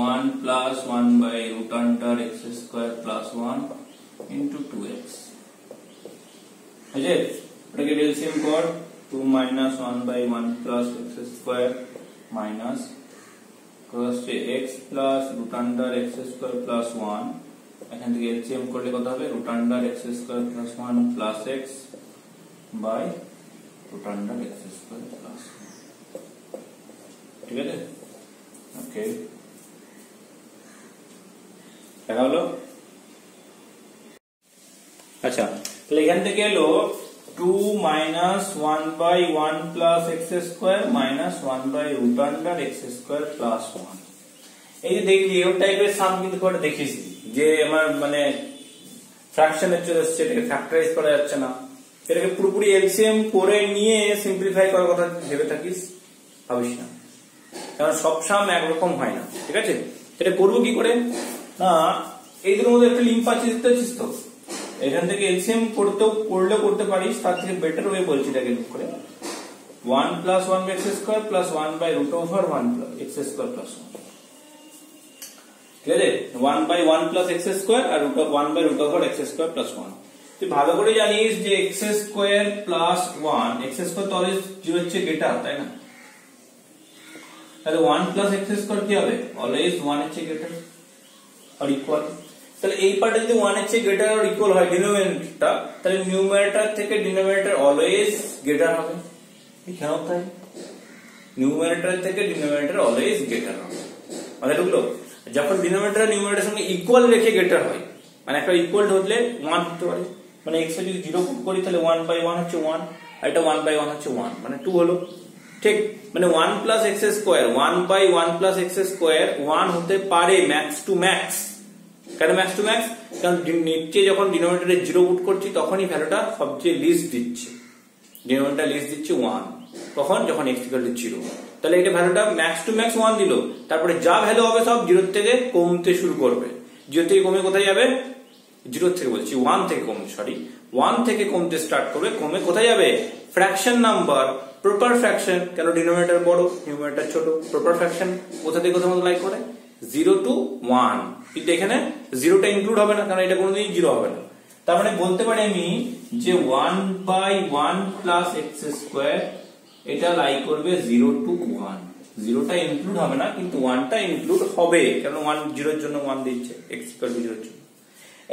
S1: 1 plus 1 by root under x square plus 1 into 2x। আছে এটাকে এলসিএম কর, 2 minus 1 by 1 plus x square minus cos x plus root under x square plus 1, এখান থেকে এলসিএম করলে কত হবে, root under x square plus 1 plus x by root under x square plus 1, ঠিক আছে, ওকে, দেখা হলো। আচ্ছা, তাহলে এখান থেকে এলো 2 minus 1 by 1 plus x square minus 1 by root under x square plus 1। এই যে দেখলি এই টাইপের সাম কিন্তু করে দেখিয়েছি, যে আমার মানে ফ্র্যাকশনে চলে আসছে, এটাকে ফ্যাক্টরাইজ করা যাচ্ছে না, এটাকে পুরোপুরি এলসিএম করে নিয়ে সিম্পলিফাই করার কথা ভেবে থাকিস, ভাবিস না, কারণ সব সাম একরকম হয় না, ঠিক আছে। এটা করবো কি করে না, এই দুটোর মধ্যে একটা লিঙ্ক পাচ্ছিস তো, এখান থেকে এলসিএম করলেও করতে পারিস, তার থেকে বেটার ওয়ে বলছি এটাকে লিঙ্ক করে, 1 plus 1 by x square plus 1 by root over 1 plus x square plus 1, ঠিক আছে, 1 by 1 plus x square R 1 by root over x square plus 1। তুই ভালো করে জানিস যে x square plus 1, x square তো অলওয়েজ 0 এর চেয়ে গ্রেটার, তাই না, তাহলে 1 plus x square কি হবে, অলওয়েজ 1 এর চেয়ে গ্রেটার আর ইকুয়াল। তাহলে এই পার্টে যদি 1 এর চেয়ে গ্রেটার আর ইকুয়াল হয় ডিনোমিনেটরটা, তাহলে নিউমারেটর থেকে ডিনোমিনেটর অলওয়েজ গ্রেটার হবে, এখানেও তাই, নিউমারেটর থেকে ডিনোমিনেটর অলওয়েজ গ্রেটার হবে, মানে ঢুকলো। যখন ডিনোমিনেটর আর নিউমারেটরের সঙ্গে ইকুয়াল রেখে গ্রেটার হয়, মানে একটা ইকুয়াল হলে 1 হতে পারে, মানে x এ যদি 0 পুট করি তাহলে 1 by 1 হচ্ছে 1, আর এটা 1 by 1 হচ্ছে 1, মানে 2 হলো, ঠিক, মানে 1 plus x square 1 by 1 plus x square 1 হতে পারে ম্যাক্স টু ম্যাক্স। কেন ম্যাক্স টু ম্যাক্স, কারণ নিচে যখন ডিনোমিনেটরে 0 পুট করছি তখনই ভ্যালুটা সবচেয়ে লিস্ট দিচ্ছে, ডিনোমিনেটর লিস্ট দিচ্ছে 1, কখন, যখন x equal to 0, তাহলে এটা ভ্যালুটা ম্যাক্স টু ম্যাক্স 1 দিল, তারপরে যা ভ্যালু হবে সব 0 থেকে কমতে শুরু করবে, 0 থেকে কমে কোথায় যাবে, 0 থেকে বলছি 1 থেকে কমে, সরি 1 থেকে কমতে স্টার্ট করবে, কমে কোথায় যাবে, ফ্র্যাকশন নাম্বার, প্রপার ফ্র্যাকশন, কেন ডিনোমিনেটর বড় নিউমারেটর ছোট, প্রপার ফ্র্যাকশন কোথা থেকে কোথা লাইক করে 0 to 1, কিন্তু এখানে 0টা ইনক্লুড হবে না, কারণ এটা কোনোদিনই 0 হবে না। তার মানে বলতে পারি আমি যে 1 by 1 plus x square এটা লাইক করবে 0 to 1, 0টা ইনক্লুড হবে না, কিন্তু 1টা ইনক্লুড হবে, কারণ 1 0 এর জন্য 1 দিচ্ছে, x equal to 0 এর জন্য।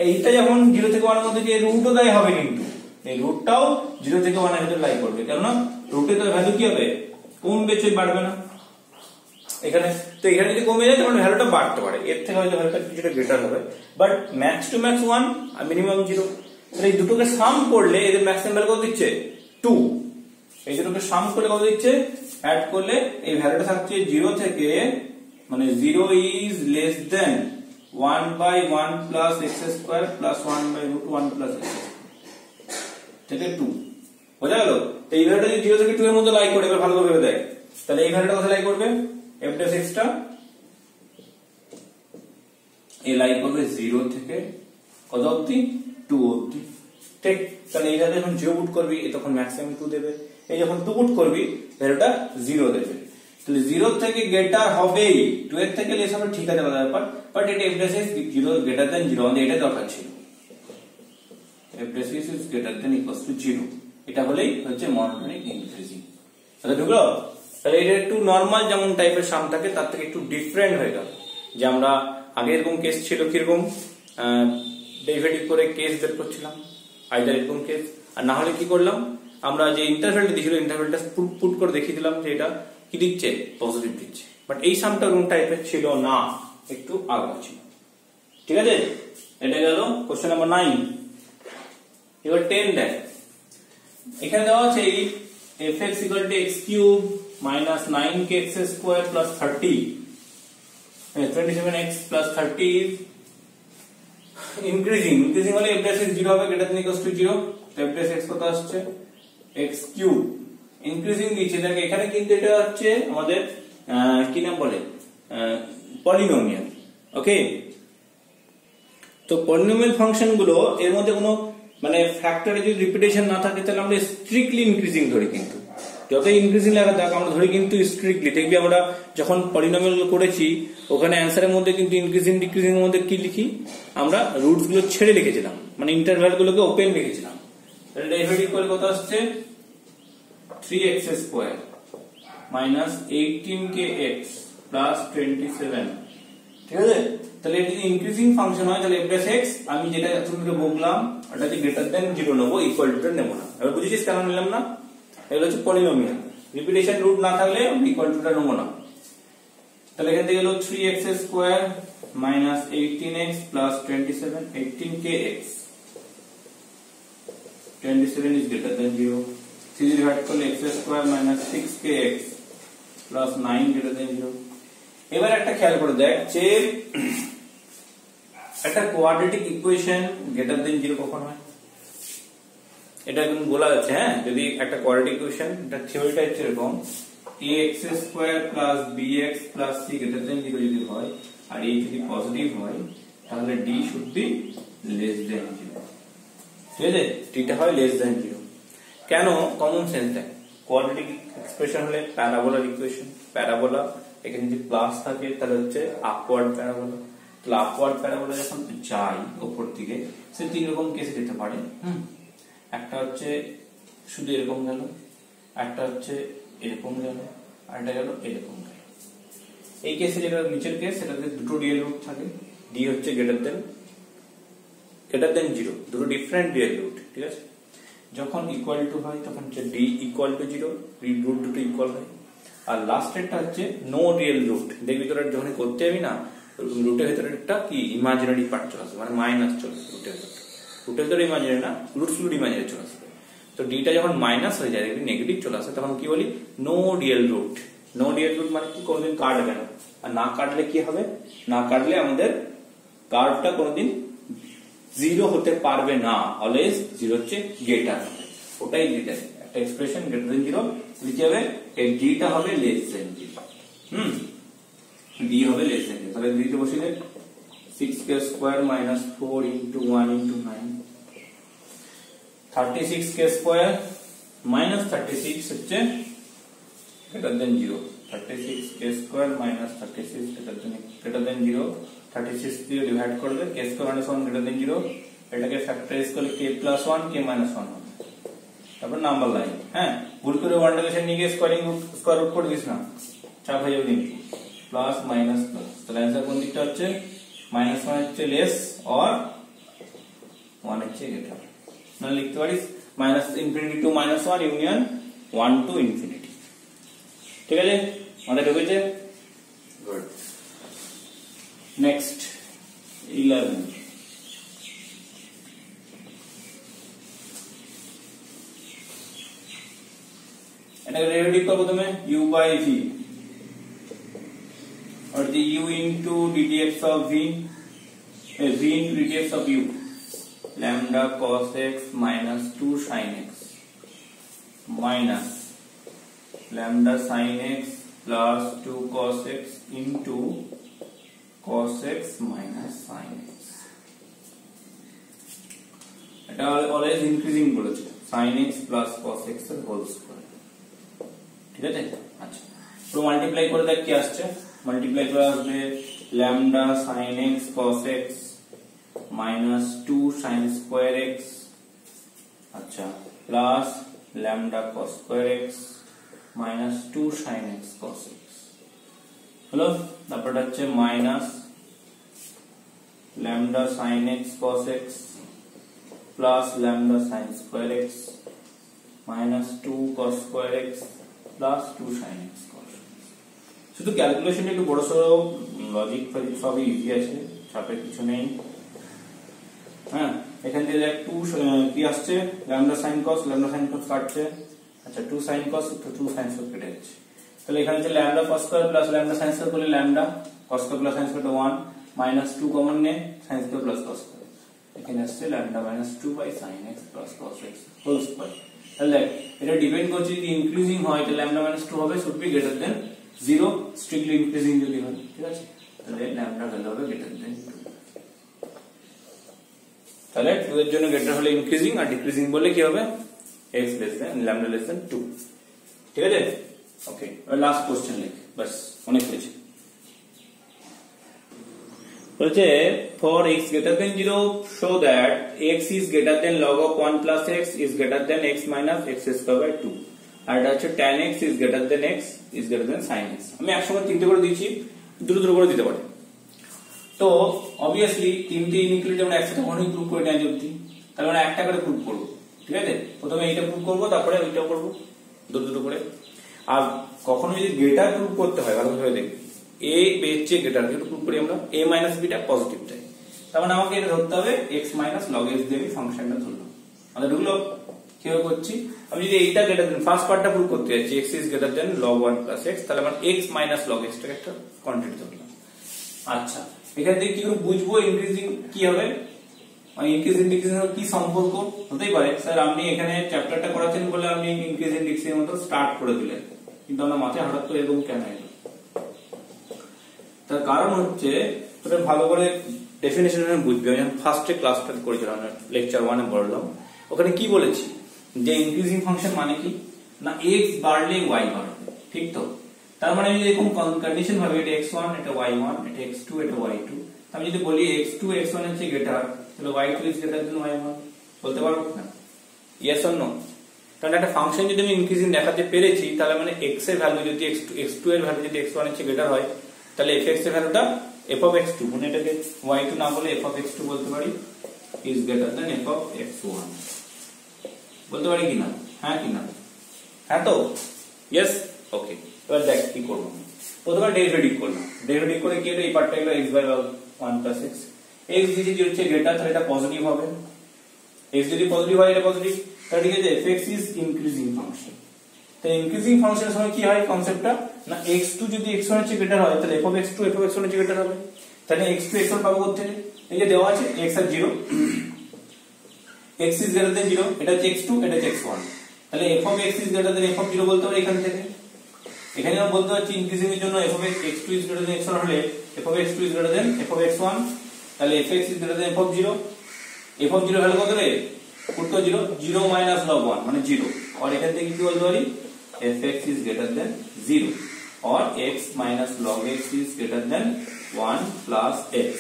S1: এইটা যখন 0 থেকে 1 এর মধ্যে যে রুটও দেয় হবে, কিন্তু এই রুটটাও 0 থেকে 1 এর ভিতরে লাই করবে, কেননা রুটে তো ভ্যালু কি হবে, কমবে, বাড়বে না, এখানে, তো এখানে যদি কমে যায় তখন ভ্যালুটা বাড়তে পারে, এর থেকে হয়তো ভ্যালুটা কিছুটা গ্রেটার হবে, বাট ম্যাক্স টু ম্যাক্স 1 আর মিনিমাম 0। তাহলে এই দুটোকে সাম করলে এদের ম্যাক্সিমাম ভ্যালু কত দিচ্ছে 2, এই দুটোকে সাম করলে কত দিচ্ছে, অ্যাড করলে এই ভ্যালুটা থাকছে 0 থেকে, মানে 0 is less than 1/1 plus x square plus 1/√1 plus x থেকে 2, বোঝা গেল? এই ভ্যালুটা যদি 0 থেকে 2 এর মধ্যে লাই করে, এবার ভালো করে ভেবে দেখ, তাহলে এই ভ্যালুটা কোথায় লাই করবে, f dash x টা এই লাই করবে 0 থেকে কত অবধি, 2 অবধি, ঠিক? তাহলে এই ভ্যালু যখন 0 পুট করবি তখন ম্যাক্সিমাম 2 দেবে, এই যখন 2 পুট করবি ভ্যালুটা 0 দেবে। তাহলে 0 থেকে গ্রেটার হবেই, 2 এর থেকে লেস হবে, ঠিক আছে আলাদা ব্যাপার, বাট এটা f dash x 0 greater than 0, আমাদের এটা দরকার ছিল, f dash x is greater than equals to 0, এটা হলেই হচ্ছে মনোটোনিক ইনক্রিজিং। তাহলে ঢুকলো? তাহলে এটা একটু নরমাল যেমন টাইপের সাম থাকে তার থেকে একটু ডিফারেন্ট হয়ে গেল, যে আমরা আগে এরকম কেস ছিল কিরকম, ডেরিভেটিভ করে কেস বের করছিলাম, আইদার এরকম কেস, আর না হলে কি করলাম, আমরা যে ইন্টারভ্যালটা দিয়েছিল ইন্টারভ্যালটা পুট করে দেখিয়ে দিলাম যে এটা কি দিচ্ছে, পজিটিভ দিচ্ছে, বাট এই সামটা ওরকম টাইপের ছিল না, একটু আলাদা ছিল, ঠিক আছে? এটা গেল কোশ্চেন নাম্বার 9। এবার 10 দেখ, এখানে দেওয়া আছে fx equal to x cube minus 9kx square plus 30, 27x plus 30 is increasing হলে f dash x 0 হবে, greater than equals to 0, তো f dash x কত আসছে, x cube increasing দিয়েছে, দেখ এখানে কিন্তু এটা হচ্ছে আমাদের কি নাম বলে, পলিনোমিয়াল, ওকে? তো পলিনোমিয়াল ফাংশন গুলো এর মধ্যে কোনো মানে ফ্যাক্টরে যদি রিপিটেশন না থাকে তাহলে আমরা স্ট্রিক্টলি ইনক্রিজিং ধরি, কিন্তু যতই ইনক্রিজিং লেখা থাক আমরা ধরি কিন্তু স্ট্রিক্টলি, দেখবি আমরা যখন পলিনোমিয়াল করেছি ওখানে অ্যান্সারের মধ্যে কিন্তু ইনক্রিজিং ডিক্রিজিং এর মধ্যে কি লিখি, আমরা রুটস গুলো ছেড়ে লিখেছিলাম, মানে ইন্টারভ্যাল গুলোকে ওপেন লিখেছিলাম। তাহলে ডেরিভেটিভ করে কত আসছে, 3x square minus 18kx plus 27, ঠিক আছে? তাহলে এটা যদি ইনক্রিজিং ফাংশন হয় তাহলে f dash x আমি যেটা এতক্ষণ বললাম ওটাকে গ্রেটার দেন 0 নেবো, ইকুয়াল টু নেব না। এবার বুঝেছিস কেন নিলাম না? এগুলো হচ্ছে পলিনোমিয়াল, রিপিটেশন রুট না থাকলে ইকুয়াল টুটা নেব না। তাহলে এখান থেকে গেল 3x square minus 18x plus 27, 18kx 27 is greater than 0, 3 divide করলে x square minus 6kx plus 9 greater than 0। এবার একটা খেয়াল করে দেখ যে একটা কোয়াড্রেটিক ইকুয়েশন গ্রেটার দেন 0 কখন হয়, এটা এখন বলা আছে, হ্যাঁ? যদি একটা কোয়াড্রেটিক ইকুয়েশন, এটা থিওরিটা হচ্ছে এরকম, ax square plus bx plus c greater than 0 যদি হয় আর এই যদি পজিটিভ হয় তাহলে d should be less than 0, ঠিক আছে? টিটা হয় লেস দেন 0, কেন? কমন সেন্স দেখ, কোয়াড্রেটিক এক্সপ্রেশন হলে প্যারাবোলার ইকুয়েশন, প্যারাবোলা এখানে যদি প্লাস থাকে তাহলে হচ্ছে আপওয়ার্ড প্যারাবোলা, তাহলে আপওয়ার্ড প্যারাবোলা যখন যায় উপর দিকে সে তিন রকম কেসে যেতে পারে, একটা হচ্ছে শুধু এরকম গেল, একটা হচ্ছে এরকম গেল, আর একটা গেল এরকম গেল। এই কেসে যেটা নিচের কেস সেটাতে দুটো রিয়েল রুট থাকে, ডি হচ্ছে গ্রেটার দেন 0, দুটো ডিফারেন্ট রিয়েল রুট, ঠিক আছে? যখন ইকুয়াল টু হয় তখন হচ্ছে ডি ইকুয়াল টু 0, রুট দুটো ইকুয়াল হয়, আর লাস্টেরটা হচ্ছে নো রিয়েল রুট, দেখবি তোরা যখন করতে যাবি না রুটের ভেতরে একটা কি ইমাজিনারি পার্ট চলে আসবে, মানে মাইনাস চলে আসবে রুটের ভেতরে ইমাজিনারি না, রুটস গুলো ইমাজিনারি চলে আসবে। তো ডিটা যখন মাইনাস হয়ে যায়, দেখবি নেগেটিভ চলে আসে, তখন কি বলি, no real root. No real root মানে কি, কোনোদিন কাটবে না, আর না কাটলে কি হবে, না কাটলে আমাদের কার্ভটা কোনোদিন 0 হতে পারবে না, অলওয়েজ 0 হচ্ছে গ্রেটার, ওটাই দিতে একটা এক্সপ্রেশন গ্রেটার দেন 0 লিখতে হবে, এই ডিটা হবে লেস দেন 0, ডি হবে লেস দেন 0। তাহলে ডিতে বসিয়ে 6k square minus 4 into 1 into 9, 36k square minus 36 হচ্ছে greater than 0, 36k square minus 36 greater than 0, 36 দিয়ে ডিভাইড করবে, k square minus 1 greater than 0, এটাকে ফ্যাক্টরাইজ করলে k প্লাস 1 k মাইনাস 1 হবে, তারপর নাম্বার লাইন, হ্যাঁ? ভুল করে ওয়ান ডাইরেকশন নিয়ে গিয়ে স্কয়ার রুট করে দিস না, চাপ হয়ে যাবে কিন্তু, প্লাস মাইনাস প্লাস, তাহলে অ্যান্সার কোন দিকটা হচ্ছে, মাইনাস 1 হচ্ছে লেস অর 1 হচ্ছে গ্রেটার, না লিখতে পারিস minus infinity two minus 1 union 1 to infinity, ঠিক আছে? আমাদের ঢুকেছে? गुड। नेक्स्ट 11, এটাকে ডেরিভেটিভ করব তুমি u by v or the u into ddx of v, v into ddx of u, lambda cos x minus 2 sin x minus lambda sin x plus 2 cos x into cos x minus sin x। এটা always increasing বলেছে, sin x plus cos x এর whole square, ঠিক আছে। আচ্ছা, পুরো multiply করে দেখ কি আসছে, মাল্টিপ্লাই করে আসবে lambda sin x cos x minus 2 sin square x, আচ্ছা, plus lambda cos square x minus 2 sin x cos x হলো। তারপরটা হচ্ছে minus lambda sin x cos x plus lambda sin square x minus 2 cos square x plus 2 sin x cos x। শুধু ক্যালকুলেশনটা একটু বড় সরো, logic ফজিক সবই easy আছে, চাপের কিছু নেই। হ্যাঁ, এখান থেকে দেখ 2 কি আসছে, lambda sin cos কাটছে, আচ্ছা 2 sin cos তো 2 sin cos কেটে যাচ্ছে, তাহলে এখানে যে lambda cos square plus lambda sin square করলে lambda cos square plus sin square 1 minus 2 common নে sin square plus cos square, এখানে আসছে lambda minus 2 by sin x plus cos x whole square. তাহলে এটা ডিপেন্ড করছে যদি increasing হয় তাহলে lambda minus 2 হবে, should be greater than 0, strictly increasing যদি হয়, ঠিক আছে, তাহলে lambda ভ্যালু হবে গ্রেটার দেন 2। তাহলে 2 এর জন্য গ্রেটার হলে ইনক্রিজিং আর ডিক্রিজিং বললে কি হবে x less than lambda less than 2, ঠিক আছে। ওকে, এবার লাস্ট কোশ্চেন লিখ, বাস অনেক হয়েছে। বলছে for x greater than 0 show that x is greater than log of 1 plus x is greater than x minus x square by 2, আর এটা হচ্ছে tan x is greater than x is greater than sin x। আমি একসঙ্গে তিনটে করে দিয়েছি, দুটো করে দিতে পারি। তো অবভিয়াসলি তিনটে ইনইকুয়ালিটি আমরা একসাথে কখনোই প্রুভ করে নেওয়া যাবে, তাহলে আমরা একটা করে প্রুভ করব, ঠিক আছে। প্রথমে এইটা প্রুভ করব, তারপরে ওইটাও করব, দুটো করে। আর কখনো যদি গ্রেটার প্রুভ করতে হয় ভালোভাবে দেখি, a এর চেয়ে গ্রেটার যেটা প্রুভ করি আমরা, a মাইনাস b টা পজিটিভ তাই, তার মানে আমাকে এটা ধরতে হবে x মাইনাস log x দিয়ে ফাংশনটা ধরলাম। আমাদের ঢুকলো কিভাবে করছি, আমি যদি এইটা গ্রেটার দেন ফার্স্ট পার্টটা প্রুভ করতে যাচ্ছি x is greater then log 1 plus x, তাহলে আমরা x মাইনাস log x টাকে একটা কোয়ান্টিটি ধরলাম। আচ্ছা, এখান থেকে কি করে বুঝবো ইনক্রিজিং কি হবে, মানে ইনক্রিজিং ডিক্রিজিং এর কি সম্পর্ক হতেই পারে। স্যার আপনি এখানে চ্যাপ্টারটা করাচ্ছেন বলে আপনি ইনক্রিজিং ডিক্রিজিং এর মতো স্টার্ট করে দিলেন, কিন্তু আমরা মাথায় হঠাৎ করে এরকম কেন এলো, তার কারণ হচ্ছে তোরা ভালো করে ডেফিনেশন বুঝবি। আমি ফার্স্টে ক্লাসটা করেছিলাম, লেকচার 1 এ বললাম, ওখানে কি বলেছি যে ইনক্রিজিং ফাংশন মানে কি না x বাড়লে y বাড়বে, ঠিক তো। তার মানে আমি যদি এরকম কন্ডিশন ভাবে এটা x1 এটা y1 এটা x2 এটা y2, আমি যদি বলি x2 x1 এর চেয়ে গ্রেটার, তাহলে y2 is greater then y1 বলতে পারবো না, ইয়েস অর নো। কারণ একটা ফাংশন যদি আমি ইনক্রিজিং দেখাতে পেরেছি, তাহলে মানে x এর ভ্যালু যদি x2 এর ভ্যালু যদি x1 এর চেয়ে গ্রেটার হয়, তাহলে f(x) এর ভ্যালুটা f of x2, মানে এটাকে y2 না বলে f of x2 বলতে পারি, is greater than f of x1 বলতে পারি কিনা, হ্যাঁ কিনা, হ্যাঁ তো, ইয়েস। ওকে, এবার দেখ কি করব, প্রথমে ডেরিভেটিভ করলাম, ডেরিভেটিভ করে কি হলো, এই পার্টটা হলো x by 1 plus x, x যদি হচ্ছে গ্রেটার তাহলে এটা পজিটিভ হবে, x যদি পজিটিভ হয় এটা পজিটিভ, তাহলে ঠিক আছে f(x) is increasing function। তো ইনক্রিজিং ফাংশনের সময় কি হয় কনসেপ্টটা না, x2 যদি x1 এর চেয়ে গ্রেটার হয় তাহলে f of x2 f of x1 এর চেয়ে গ্রেটার হবে, তাহলে x2 x1 পাবো কোথা থেকে, এই যে দেওয়া আছে x R 0, x is greater than 0, এটা হচ্ছে x2 এটা হচ্ছে x1, তাহলে f of x is greater than f of 0 বলতে পারি এখান থেকে। এখানে আমরা বলতে পারছি ইনক্রিজিং এর জন্য f of x2 is greater than x1 হলে f of x2 is greater than f of x1, তাহলে fx is greater than f of 0, f of 0 value কত রে, পুট তো 0 0 minus log 1 মানে 0, আর এখান থেকে কি বলতে পারি fx is greater than 0 or x minus log x is greater than 1 plus x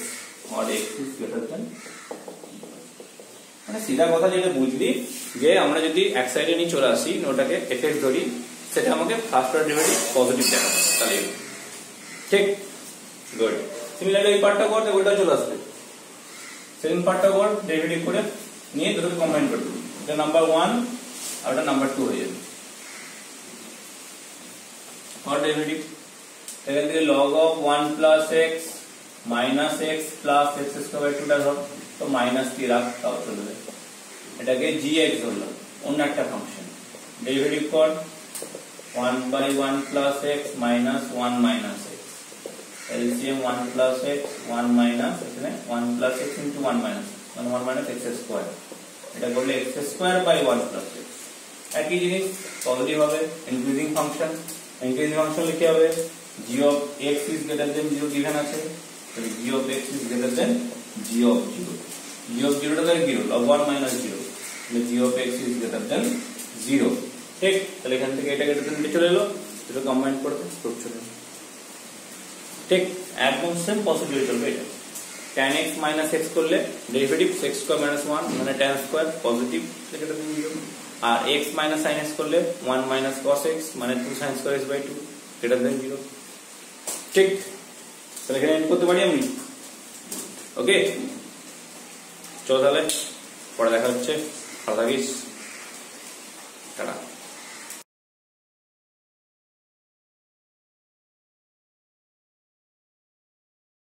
S1: or x is greater than, মানে সিধা কথা যেটা বুঝলি যে আমরা যদি এক সাইডে নিয়ে চলে আসি ওটাকে fx ধরি, সেটা আমাকে ফার্স্ট অর্ডার ডেরিভেটিভ পজিটিভ দেখাবে, তাহলে ঠিক গুড। সিমিলারলি এই পার্টটা করতে ওটা চলে আসবে, সেকেন্ড পার্টটা কর ডেরিভেটিভ করে নিয়ে দুটোকে কম্বাইন করে দিবি, এটা নাম্বার 1 আর এটা নাম্বার 2 হয়ে যাবে। और डेरिवेटिव এখান থেকে log of 1 plus x minus x plus x square by 2 টা ধর, তো মাইনাস কি রাখ তাও চলবে। এটাকে gx ধরলাম, অন্য একটা ফাংশন। ডেরিভেটিভ কর 1 by 1 plus x minus 1 minus x, LCM 1 plus x 1 minus এখানে 1 plus x into 1 minus 1 minus x square, এটা করলে x square by 1 plus x। একই জিনিস পজিটিভ হবে, ইনক্রিজিং ফাংশন লিখতে হবে g of x is greater than 0 given আছে, তাহলে g of x is greater than g of 0, g of 0 টা তাহলে 0 log 1 minus 0, তাহলে g of x is greater than 0। ঠিক, তাহলে এখান থেকে এটা greater than চলে এলো, এটা কম্বাইন করতে প্রুফ চলে এলো। ঠিক, একদম সেম পসিবল চলবে এটা। tan x minus x করলে ডেরিভেটিভ x স্কয়ার minus 1 মানে tan square positive greater than 0, আর x minus sin x করলে 1 minus cos x মানে 2 sin square x by 2 greater than 0। ঠিক, তাহলে এখানে এন্ড করতে পারি আমি। ওকে, চলো তাহলে পরে দেখা হচ্ছে, ভালো থাকিস।